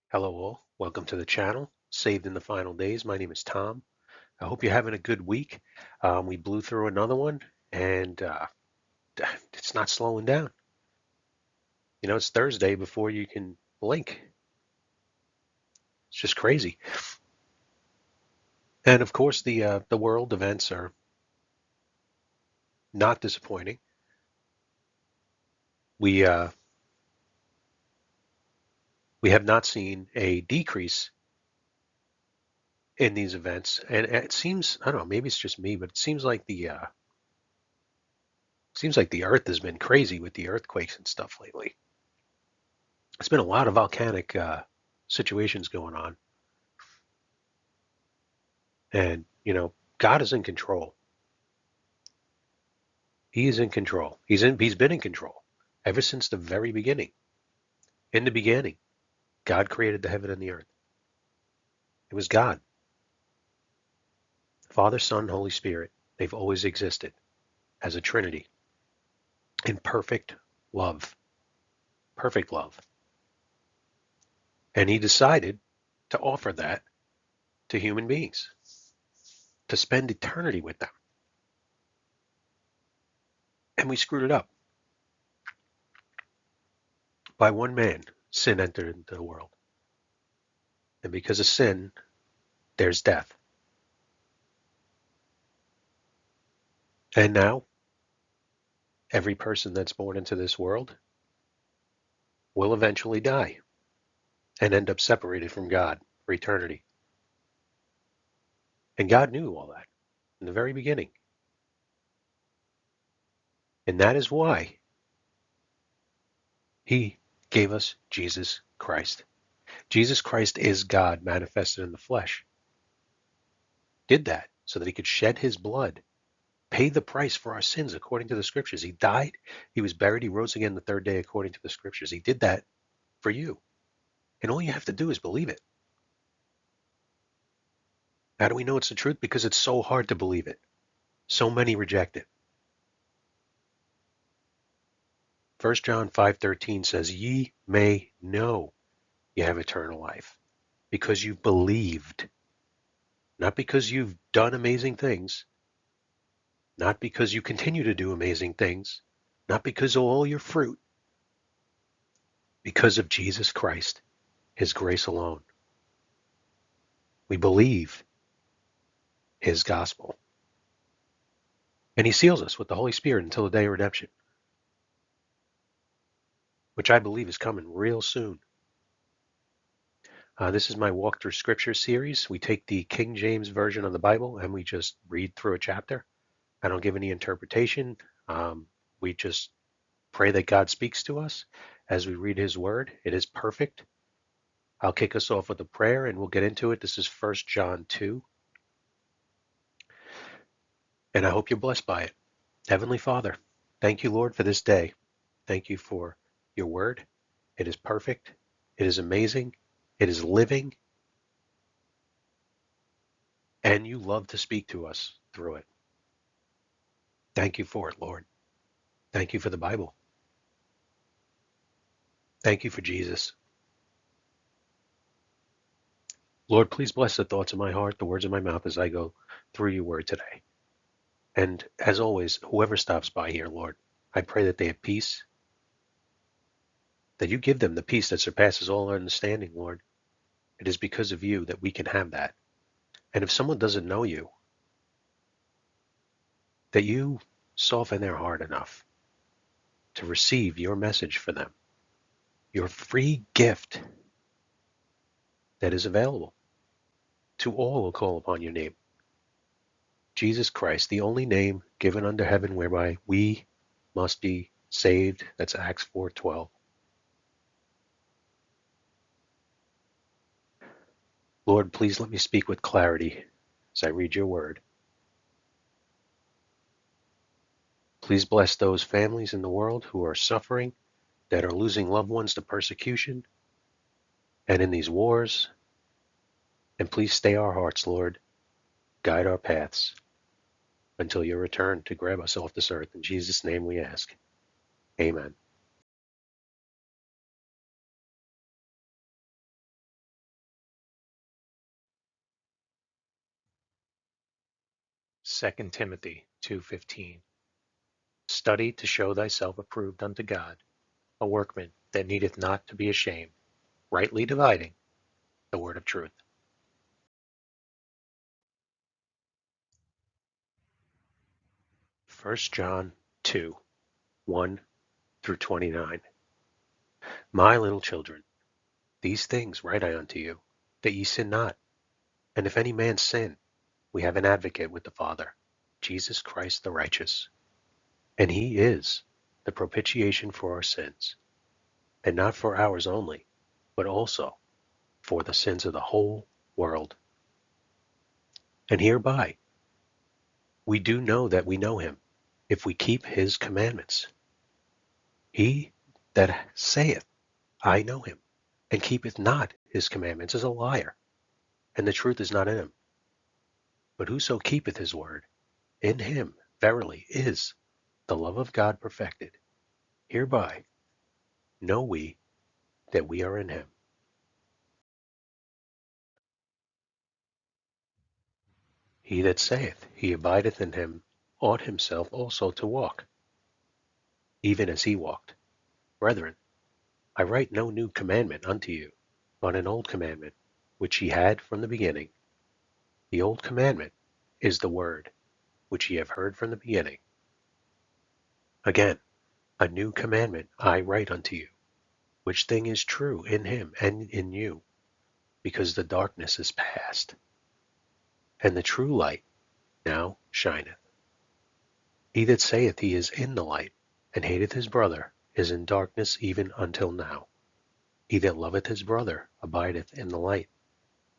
Hello all, welcome to the channel, Saved in the Final Days. My name is Tom. I hope you're having a good week. We blew through another one and it's not slowing down. You know, it's Thursday before you can blink. It's just crazy. And of course, the world events are not disappointing. We uh, we have not seen a decrease in these events, and it seems, I don't know, maybe it's just me, but it seems like the Earth has been crazy with the earthquakes and stuff lately. There's been a lot of volcanic situations going on, and God is in control. He is in control. He's been in control ever since the very beginning. In the beginning, God created the heaven and the earth. It was God, Father, Son, Holy Spirit. They've always existed as a Trinity in love, perfect love. And He decided to offer that to human beings to spend eternity with them. And we screwed it up. By one man, sin entered into the world. And because of sin, there's death. And now, every person that's born into this world will eventually die and end up separated from God for eternity. And God knew all that in the very beginning. And that is why He gave us Jesus Christ. Jesus Christ is God manifested in the flesh. Did that so that He could shed His blood, pay the price for our sins according to the scriptures. He died, He was buried, He rose again the third day according to the scriptures. He did that for you. And all you have to do is believe it. How do we know it's the truth? Because it's so hard to believe it. So many reject it. 1 John 5:13 says, "Ye may know you have eternal life because you've believed, not because you've done amazing things, not because you continue to do amazing things, not because of all your fruit, because of Jesus Christ, His grace alone. We believe His gospel. And He seals us with the Holy Spirit until the day of redemption, which I believe is coming real soon." This is my walk through scripture series. We take the King James version of the Bible and we just read through a chapter. I don't give any interpretation. We just pray that God speaks to us as we read His word. It is perfect. I'll kick us off with a prayer and we'll get into it. This is 1 John 2, and I hope you're blessed by it. Heavenly Father, thank you, Lord, for this day. Thank you for your word. It is perfect. It is amazing. It is living. And you love to speak to us through it. Thank you for it, Lord. Thank you for the Bible. Thank you for Jesus. Lord, please bless the thoughts of my heart, the words of my mouth as I go through your word today. And as always, whoever stops by here, Lord, I pray that they have peace, that you give them the peace that surpasses all understanding, Lord. It is because of you that we can have that. And if someone doesn't know you, that you soften their heart enough to receive your message for them, your free gift that is available to all who call upon your name. Jesus Christ, the only name given under heaven whereby we must be saved. That's Acts 4:12. Lord, please let me speak with clarity as I read your word. Please bless those families in the world who are suffering, that are losing loved ones to persecution and in these wars. And please stay our hearts, Lord. Guide our paths until your return to grab us off this earth. In Jesus' name we ask. Amen. 2 Timothy 2:15. Study to show thyself approved unto God, a workman that needeth not to be ashamed, rightly dividing the word of truth. First John 2:1-29. My little children, these things write I unto you, that ye sin not. And if any man sin, we have an advocate with the Father, Jesus Christ the righteous. And he is the propitiation for our sins, and not for ours only, but also for the sins of the whole world. And hereby we do know that we know him, if we keep his commandments. He that saith, I know him, and keepeth not his commandments is a liar, and the truth is not in him. But whoso keepeth his word, in him verily is the love of God perfected. Hereby know we that we are in him. He that saith he abideth in him ought himself also to walk, even as he walked. Brethren, I write no new commandment unto you, but an old commandment, which ye had from the beginning. The old commandment is the word, which ye have heard from the beginning. Again, a new commandment I write unto you, which thing is true in him and in you, because the darkness is past, and the true light now shineth. He that saith he is in the light, and hateth his brother, is in darkness even until now. He that loveth his brother abideth in the light,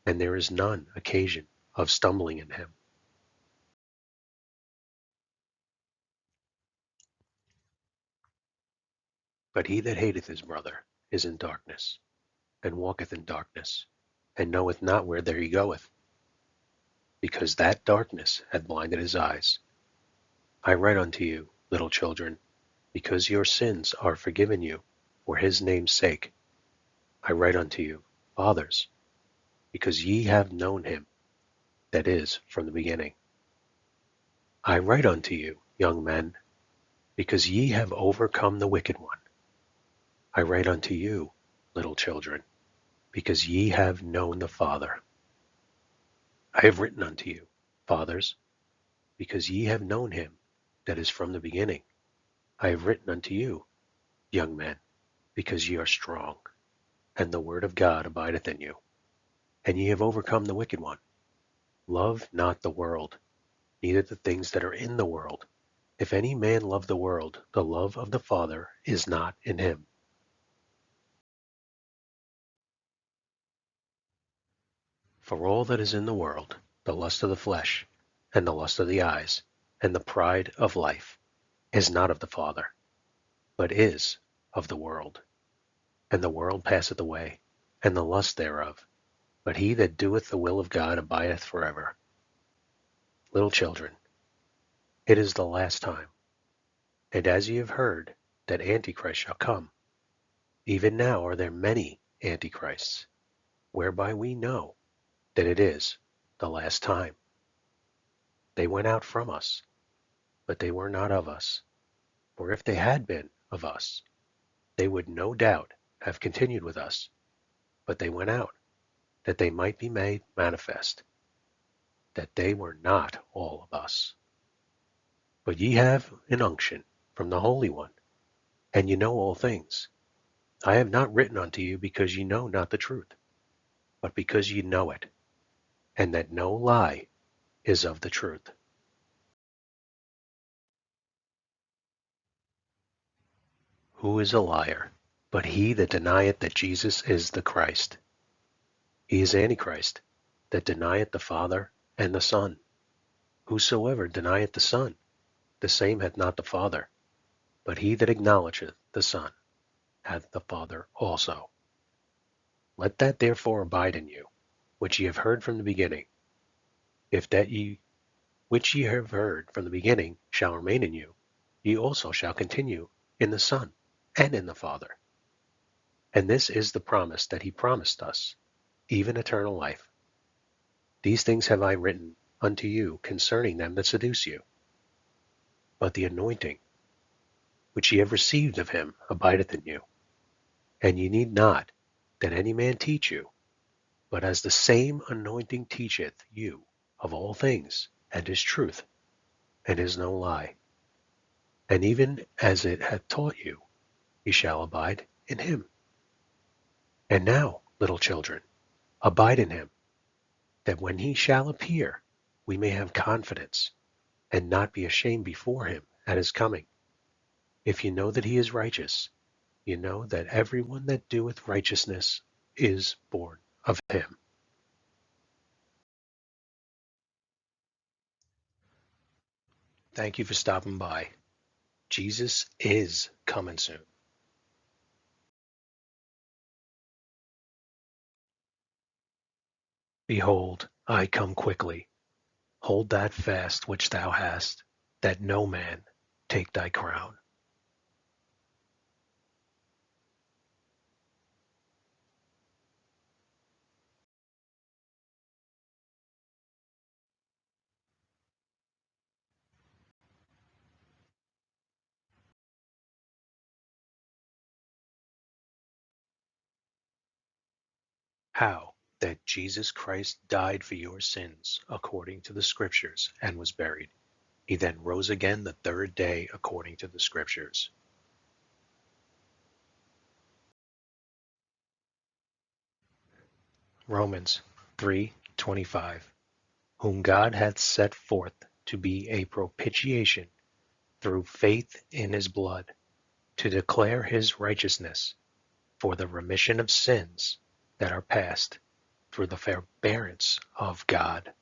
and there is none occasion of stumbling in him. But he that hateth his brother is in darkness, and walketh in darkness, and knoweth not whither he goeth, because that darkness hath blinded his eyes. I write unto you, little children, because your sins are forgiven you for his name's sake. I write unto you, fathers, because ye have known him that is from the beginning. I write unto you, young men, because ye have overcome the wicked one. I write unto you, little children, because ye have known the Father. I have written unto you, fathers, because ye have known him that is from the beginning. I have written unto you, young men, because ye are strong, and the word of God abideth in you, and ye have overcome the wicked one. Love not the world, neither the things that are in the world. If any man love the world, the love of the Father is not in him. For all that is in the world, the lust of the flesh, and the lust of the eyes, and the pride of life, is not of the Father, but is of the world. And the world passeth away, and the lust thereof. But he that doeth the will of God abideth forever. Little children, it is the last time. And as ye have heard that Antichrist shall come, even now are there many Antichrists, whereby we know that it is the last time. They went out from us, but they were not of us. For if they had been of us, they would no doubt have continued with us. But they went out, that they might be made manifest, that they were not all of us. But ye have an unction from the Holy One, and ye know all things. I have not written unto you because ye know not the truth, but because ye know it, and that no lie is of the truth. Who is a liar, but he that denieth that Jesus is the Christ? He is Antichrist, that denieth the Father and the Son. Whosoever denieth the Son, the same hath not the Father. But he that acknowledgeth the Son hath the Father also. Let that therefore abide in you, which ye have heard from the beginning. If that which ye have heard from the beginning shall remain in you, ye also shall continue in the Son and in the Father. And this is the promise that he promised us, even eternal life. These things have I written unto you concerning them that seduce you. But the anointing which ye have received of him abideth in you. And ye need not that any man teach you, but as the same anointing teacheth you of all things, and is truth, and is no lie. And even as it hath taught you, ye shall abide in him. And now, little children, abide in him, that when he shall appear, we may have confidence, and not be ashamed before him at his coming. If you know that he is righteous, you know that every one that doeth righteousness is born of him. Thank you for stopping by. Jesus is coming soon. Behold, I come quickly. Hold that fast which thou hast, that no man take thy crown. How? That Jesus Christ died for your sins according to the Scriptures and was buried. He then rose again the third day according to the Scriptures. Romans 3:25. Whom God hath set forth to be a propitiation through faith in his blood, to declare his righteousness for the remission of sins that are past through the forbearance of God.